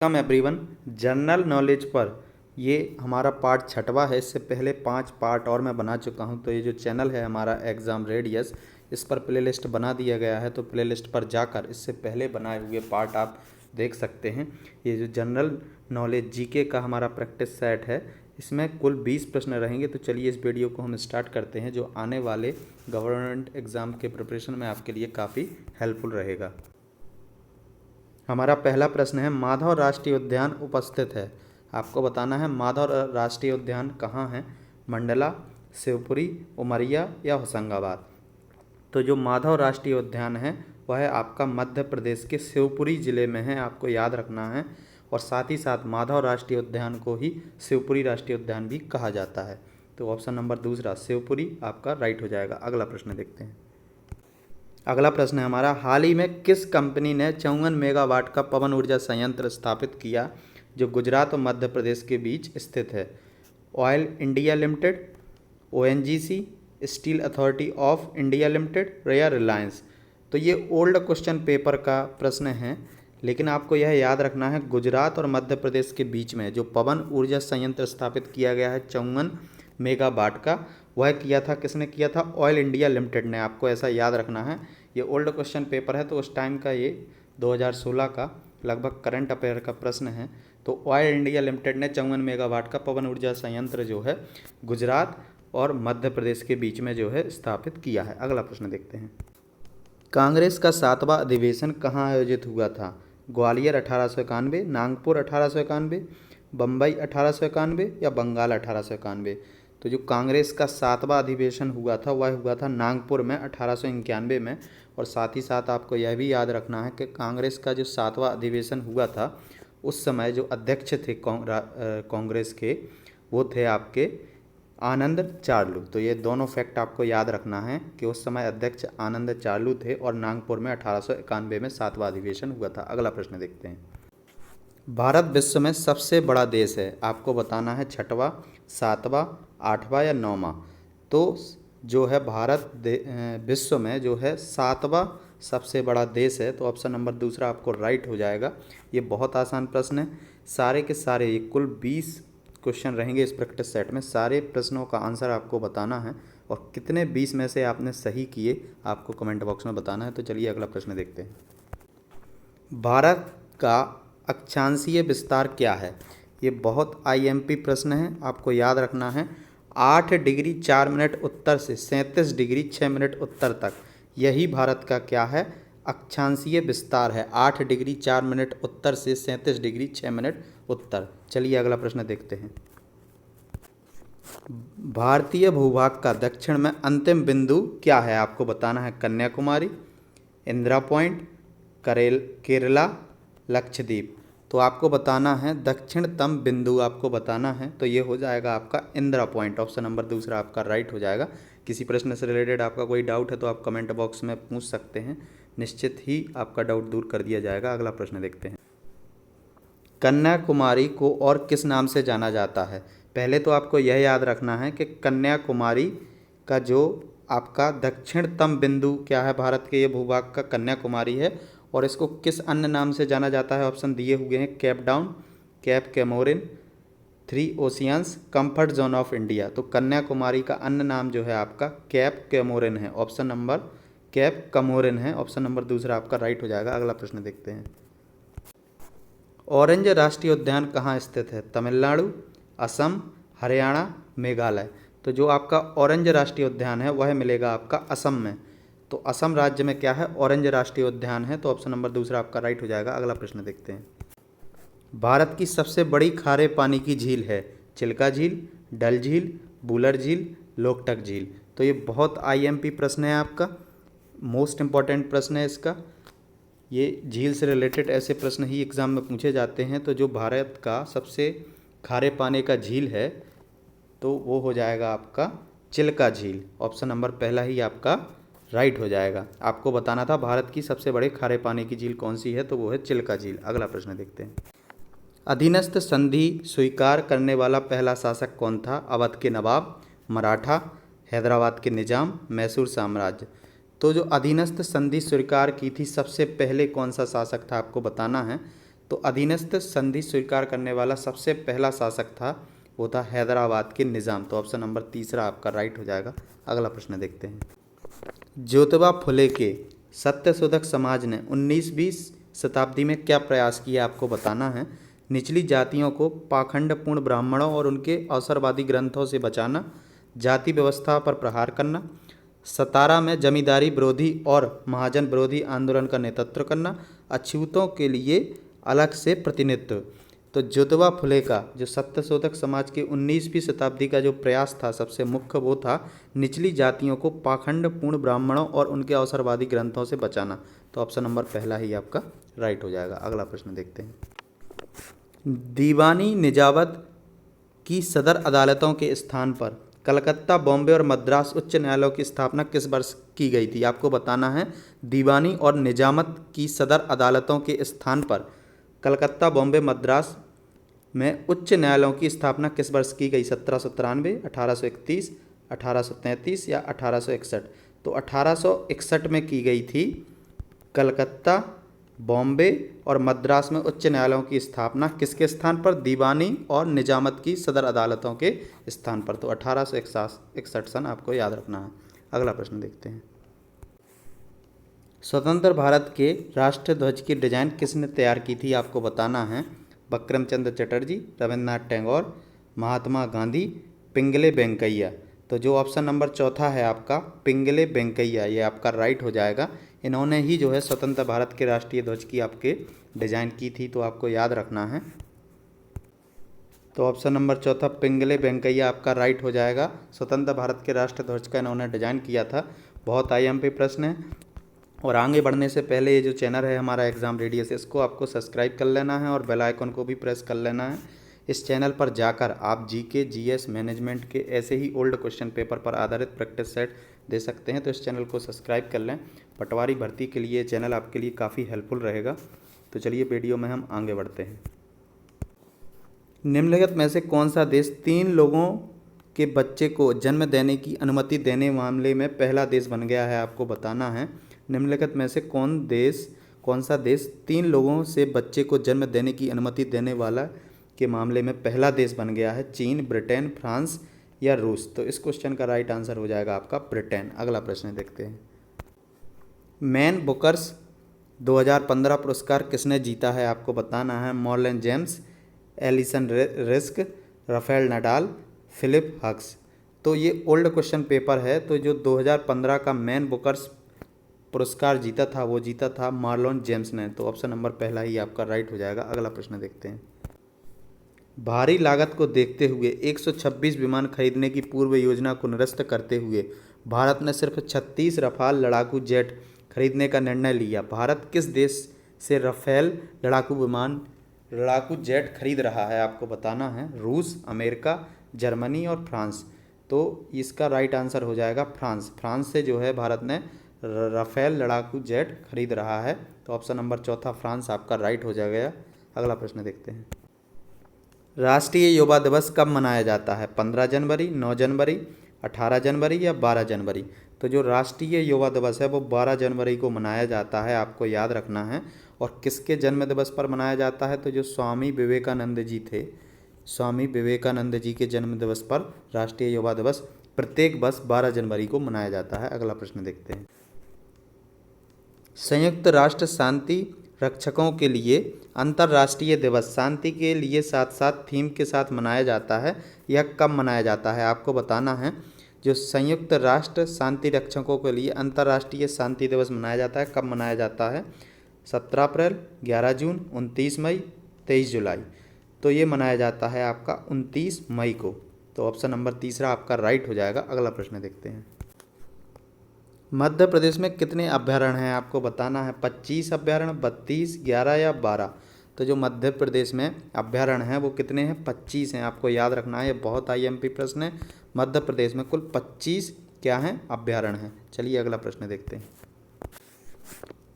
Welcome everyone. General knowledge पर ये हमारा पार्ट छठवां है। इससे पहले 5 पार्ट और मैं बना चुका हूँ। तो ये जो चैनल है हमारा एग्ज़ाम रेडियस, इस पर प्लेलिस्ट बना दिया गया है। तो प्लेलिस्ट पर जाकर इससे पहले बनाए हुए पार्ट आप देख सकते हैं। ये जो जनरल नॉलेज जीके का हमारा प्रैक्टिस सेट है, इसमें कुल 20 प्रश्न रहेंगे। तो चलिए इस वीडियो को हम स्टार्ट करते हैं, जो आने वाले गवर्नमेंट एग्ज़ाम के प्रिपरेशन में आपके लिए काफ़ी हेल्पफुल रहेगा। हमारा पहला प्रश्न है, माधव राष्ट्रीय उद्यान उपस्थित है। आपको बताना है माधव राष्ट्रीय उद्यान कहाँ है। मंडला, शिवपुरी, उमरिया या होशंगाबाद। तो जो माधव राष्ट्रीय उद्यान है वह आपका मध्य प्रदेश के शिवपुरी ज़िले में है, आपको याद रखना है। और साथ ही साथ माधव राष्ट्रीय उद्यान को ही शिवपुरी राष्ट्रीय उद्यान भी कहा जाता है। तो ऑप्शन नंबर दूसरा शिवपुरी आपका राइट हो जाएगा। अगला प्रश्न देखते हैं। अगला प्रश्न है हमारा, हाल ही में किस कंपनी ने 54 मेगावाट का पवन ऊर्जा संयंत्र स्थापित किया जो गुजरात और मध्य प्रदेश के बीच स्थित है। Oil India limited, ONGC, steel authority of India limited या रिलायंस। तो ये ओल्ड क्वेश्चन पेपर का प्रश्न है, लेकिन आपको यह याद रखना है गुजरात और मध्य प्रदेश के बीच में जो पवन ऊर्जा संयंत्र स्थापित किया गया है 54 मेगावाट का, वह किया था किसने किया था? ऑयल इंडिया लिमिटेड ने। आपको ऐसा याद रखना है। ये ओल्ड क्वेश्चन पेपर है, तो उस टाइम का ये 2016 का लगभग करंट अफेयर का प्रश्न है। तो ऑयल इंडिया लिमिटेड ने 54 मेगावाट का पवन ऊर्जा संयंत्र जो है गुजरात और मध्य प्रदेश के बीच में जो है स्थापित किया है। अगला प्रश्न देखते हैं। कांग्रेस का 7वां अधिवेशन कहाँ आयोजित हुआ था? ग्वालियर 1891, नागपुर 1891, बम्बई 1891 या बंगाल 1891। तो जो कांग्रेस का 7वां अधिवेशन हुआ था वह हुआ था नागपुर में 1891 में। और साथ ही साथ आपको यह भी याद रखना है कि कांग्रेस का जो 7वां अधिवेशन हुआ था उस समय जो अध्यक्ष थे कांग्रेस के, वो थे आपके आनंद चार्लू। तो ये दोनों फैक्ट आपको याद रखना है कि उस समय अध्यक्ष आनंद चार्लू थे और नागपुर में 1891 में 7वां अधिवेशन हुआ था। अगला प्रश्न देखते हैं। भारत विश्व में सबसे बड़ा देश है। आपको बताना है 6वां, 7वां, 8वां या 9वां। तो जो है भारत विश्व में जो है 7वां सबसे बड़ा देश है। तो ऑप्शन नंबर दूसरा आपको राइट हो जाएगा। ये बहुत आसान प्रश्न है। सारे के सारे ये कुल 20 क्वेश्चन रहेंगे इस प्रैक्टिस सेट में। सारे प्रश्नों का आंसर आपको बताना है और कितने 20 में से आपने सही किए आपको कमेंट बॉक्स में बताना है। तो चलिए अगला प्रश्न देखते हैं। भारत का अक्षांशीय विस्तार क्या है? ये बहुत आईएमपी प्रश्न है, आपको याद रखना है। 8 डिग्री 4 मिनट उत्तर से 37 डिग्री 6 मिनट उत्तर तक, यही भारत का क्या है? अक्षांशीय विस्तार है। 8 डिग्री 4 मिनट उत्तर से 37 डिग्री 6 मिनट उत्तर। चलिए अगला प्रश्न देखते हैं। भारतीय भूभाग का दक्षिण में अंतिम बिंदु क्या है? आपको बताना है कन्याकुमारी, इंदिरा पॉइंट, केरला, लक्षद्वीप। तो आपको बताना है दक्षिणतम बिंदु आपको बताना है। तो ये हो जाएगा आपका इंदिरा पॉइंट। ऑप्शन नंबर दूसरा आपका राइट हो जाएगा। किसी प्रश्न से रिलेटेड आपका कोई डाउट है तो आप कमेंट बॉक्स में पूछ सकते हैं, निश्चित ही आपका डाउट दूर कर दिया जाएगा। अगला प्रश्न देखते हैं। कन्याकुमारी को और किस नाम से जाना जाता है? पहले तो आपको यह याद रखना है कि कन्याकुमारी का जो आपका दक्षिणतम बिंदु क्या है भारत के ये भूभाग का, कन्याकुमारी है। और इसको किस अन्य नाम से जाना जाता है? ऑप्शन दिए हुए हैं Cape Town, Cape Comorin, 3 oceans, comfort zone of India. तो कन्याकुमारी का अन्य नाम जो है आपका केप कैमोरिन है। ऑप्शन नंबर केप कैमोरिन है। ऑप्शन नंबर दूसरा आपका राइट हो जाएगा। अगला प्रश्न देखते हैं। ऑरेंज राष्ट्रीय उद्यान कहाँ स्थित है? तमिलनाडु, असम, हरियाणा, मेघालय। तो जो आपका ऑरेंज राष्ट्रीय उद्यान है वह मिलेगा आपका असम में। तो असम राज्य में क्या है? ऑरेंज राष्ट्रीय उद्यान है। तो ऑप्शन नंबर दूसरा आपका राइट हो जाएगा। अगला प्रश्न देखते हैं। भारत की सबसे बड़ी खारे पानी की झील है? चिल्का झील, डल झील, वुलर झील, लोकटक झील। तो ये बहुत आईएमपी प्रश्न है आपका, मोस्ट इंपॉर्टेंट प्रश्न है इसका। ये झील से रिलेटेड ऐसे प्रश्न ही एग्ज़ाम में पूछे जाते हैं। तो जो भारत का सबसे खारे पानी का झील है तो वो हो जाएगा आपका चिल्का झील। ऑप्शन नंबर पहला ही आपका राइट हो जाएगा। आपको बताना था भारत की सबसे बड़े खारे पानी की झील कौन सी है, तो वो है चिल्का झील। अगला प्रश्न देखते हैं। अधीनस्थ संधि स्वीकार करने वाला पहला शासक कौन था? अवध के नवाब, मराठा, हैदराबाद के निजाम, मैसूर साम्राज्य। तो जो अधीनस्थ संधि स्वीकार की थी सबसे पहले कौन सा शासक था आपको बताना है। तो अधीनस्थ संधि स्वीकार करने वाला सबसे पहला शासक था, वो था हैदराबाद के निज़ाम। तो ऑप्शन नंबर तीसरा आपका राइट हो जाएगा। अगला प्रश्न देखते हैं। ज्योतिबा फुले के सत्यशोधक समाज ने 19वीं शताब्दी में क्या प्रयास किया आपको बताना है। निचली जातियों को पाखंडपूर्ण ब्राह्मणों और उनके अवसरवादी ग्रंथों से बचाना, जाति व्यवस्था पर प्रहार करना, सतारा में जमींदारी विरोधी और महाजन विरोधी आंदोलन का नेतृत्व करना, अछूतों के लिए अलग से प्रतिनिधित्व। तो ज्योतिबा फुले का जो सत्यशोधक समाज के 19वीं शताब्दी का जो प्रयास था सबसे मुख्य, वो था निचली जातियों को पाखंडपूर्ण ब्राह्मणों और उनके अवसरवादी ग्रंथों से बचाना। तो ऑप्शन नंबर पहला ही आपका राइट हो जाएगा। अगला प्रश्न देखते हैं। दीवानी निजावत की सदर अदालतों के स्थान पर कलकत्ता, बॉम्बे और मद्रास उच्च न्यायालयों की स्थापना किस वर्ष की गई थी आपको बताना है। दीवानी और निजामत की सदर अदालतों के स्थान पर कलकत्ता, बॉम्बे, मद्रास में उच्च न्यायालयों की स्थापना किस वर्ष की गई। 1793, 1831, 1833 या 1861। तो 1861 में की गई थी कलकत्ता, बॉम्बे और मद्रास में उच्च न्यायालयों की स्थापना किसके स्थान पर, दीवानी और निजामत की सदर अदालतों के स्थान पर। तो 1861 सन आपको याद रखना है। अगला प्रश्न देखते हैं। स्वतंत्र भारत के राष्ट्रीय ध्वज की डिजाइन किसने तैयार की थी आपको बताना है। बंकिम चंद्र चटर्जी, रविन्द्रनाथ टैगोर, महात्मा गांधी, पिंगले वेंकैया। तो जो ऑप्शन नंबर चौथा है आपका पिंगले वेंकैया, ये आपका राइट हो जाएगा। इन्होंने ही जो है स्वतंत्र भारत के राष्ट्रीय ध्वज की आपके डिज़ाइन की थी, तो आपको याद रखना है। तो ऑप्शन नंबर चौथा पिंगले वेंकैया आपका राइट हो जाएगा। स्वतंत्र भारत के राष्ट्रीय ध्वज का इन्होंने डिज़ाइन किया था। बहुत आईएमपी प्रश्न है। और आगे बढ़ने से पहले ये जो चैनल है हमारा एग्ज़ाम रेडियस, इसको आपको सब्सक्राइब कर लेना है और बेल आइकन को भी प्रेस कर लेना है। इस चैनल पर जाकर आप जीके, जीएस, मैनेजमेंट के ऐसे ही ओल्ड क्वेश्चन पेपर पर आधारित प्रैक्टिस सेट दे सकते हैं। तो इस चैनल को सब्सक्राइब कर लें। पटवारी भर्ती के लिए चैनल आपके लिए काफ़ी हेल्पफुल रहेगा। तो चलिए वीडियो में हम आगे बढ़ते हैं। निम्नलिखित में से कौन सा देश 3 लोगों के बच्चे को जन्म देने की अनुमति देने मामले में पहला देश बन गया है आपको बताना है। निम्नलिखित में से कौन सा देश 3 लोगों से बच्चे को जन्म देने की अनुमति देने वाला के मामले में पहला देश बन गया है। चीन, ब्रिटेन, फ्रांस या रूस। तो इस क्वेश्चन का राइट आंसर हो जाएगा आपका ब्रिटेन। अगला प्रश्न देखते हैं। मैन बुकर्स 2015 पुरस्कार किसने जीता है आपको बताना है। Marlon James, Allison Risk, Rafael Nadal, Philip Hughes. तो ये ओल्ड क्वेश्चन पेपर है। तो जो 2015 का मैन बुकर्स पुरस्कार जीता था वो जीता था मार्लोन जेम्स ने। तो ऑप्शन नंबर पहला ही आपका राइट हो जाएगा। अगला प्रश्न देखते हैं। भारी लागत को देखते हुए 126 विमान खरीदने की पूर्व योजना को निरस्त करते हुए भारत ने सिर्फ 36 रफाल लड़ाकू जेट खरीदने का निर्णय लिया। भारत किस देश से राफेल लड़ाकू जेट खरीद रहा है आपको बताना है। रूस, अमेरिका, जर्मनी और फ्रांस। तो इसका राइट आंसर हो जाएगा फ्रांस। फ्रांस से जो है भारत ने राफेल लड़ाकू जेट खरीद रहा है। तो ऑप्शन नंबर चौथा फ्रांस आपका राइट हो जाएगा। अगला प्रश्न देखते हैं। राष्ट्रीय युवा दिवस कब मनाया जाता है। 15 जनवरी, 9 जनवरी, 18 जनवरी या 12 जनवरी। तो जो राष्ट्रीय युवा दिवस है वो 12 जनवरी को मनाया जाता है, आपको याद रखना है। और किसके जन्म दिवस पर मनाया जाता है। तो जो स्वामी विवेकानंद जी थे, स्वामी विवेकानंद जी के जन्म दिवस पर राष्ट्रीय युवा दिवस प्रत्येक वर्ष 12 जनवरी को मनाया जाता है। अगला प्रश्न देखते हैं। संयुक्त राष्ट्र शांति रक्षकों के लिए अंतर्राष्ट्रीय दिवस शांति के लिए साथ साथ थीम के साथ मनाया जाता है। यह कब मनाया जाता है आपको बताना है। जो संयुक्त राष्ट्र शांति रक्षकों के लिए अंतर्राष्ट्रीय शांति दिवस मनाया जाता है, कब मनाया जाता है। 17 अप्रैल, 11 जून, 29 मई, 23 जुलाई। तो ये मनाया जाता है आपका 29 मई को। तो ऑप्शन नंबर तीसरा आपका राइट हो जाएगा। अगला प्रश्न देखते हैं। मध्य प्रदेश में कितने अभ्यारण्य हैं आपको बताना है। 25 अभ्यारण्य, 32, 11 या 12। तो जो मध्य प्रदेश में अभ्यारण्य हैं वो कितने हैं, 25 हैं। आपको याद रखना है, ये बहुत आईएमपी प्रश्न है। मध्य प्रदेश में कुल 25 क्या हैं, अभ्यारण्य हैं। चलिए अगला प्रश्न देखते हैं।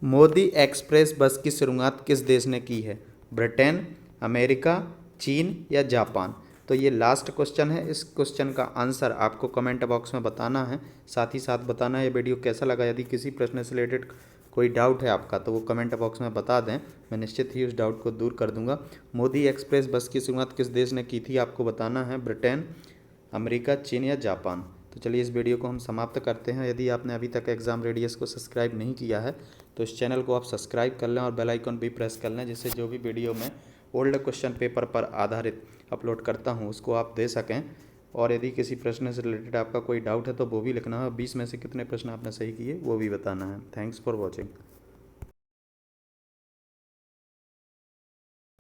मोदी एक्सप्रेस बस की शुरुआत किस देश ने की है। ब्रिटेन, अमेरिका, चीन या जापान। तो ये लास्ट क्वेश्चन है। इस क्वेश्चन का आंसर आपको कमेंट बॉक्स में बताना है। साथ ही साथ बताना है ये वीडियो कैसा लगा। यदि किसी प्रश्न से रिलेटेड कोई डाउट है आपका तो वो कमेंट बॉक्स में बता दें, मैं निश्चित ही उस डाउट को दूर कर दूंगा। मोदी एक्सप्रेस बस की शुरुआत किस देश ने की थी, आपको बताना है। ब्रिटेन, अमेरिका, चीन या जापान। तो चलिए इस वीडियो को हम समाप्त करते हैं। यदि आपने अभी तक एग्ज़ाम रेडियस को सब्सक्राइब नहीं किया है तो इस चैनल को आप सब्सक्राइब कर लें और बेल आइकन भी प्रेस कर लें, जिससे जो भी वीडियो मैं ओल्ड क्वेश्चन पेपर पर आधारित अपलोड करता हूं उसको आप दे सकें। और यदि किसी प्रश्न से रिलेटेड आपका कोई डाउट है तो वो भी लिखना है। 20 में से कितने प्रश्न आपने सही किए वो भी बताना है। Thanks for watching.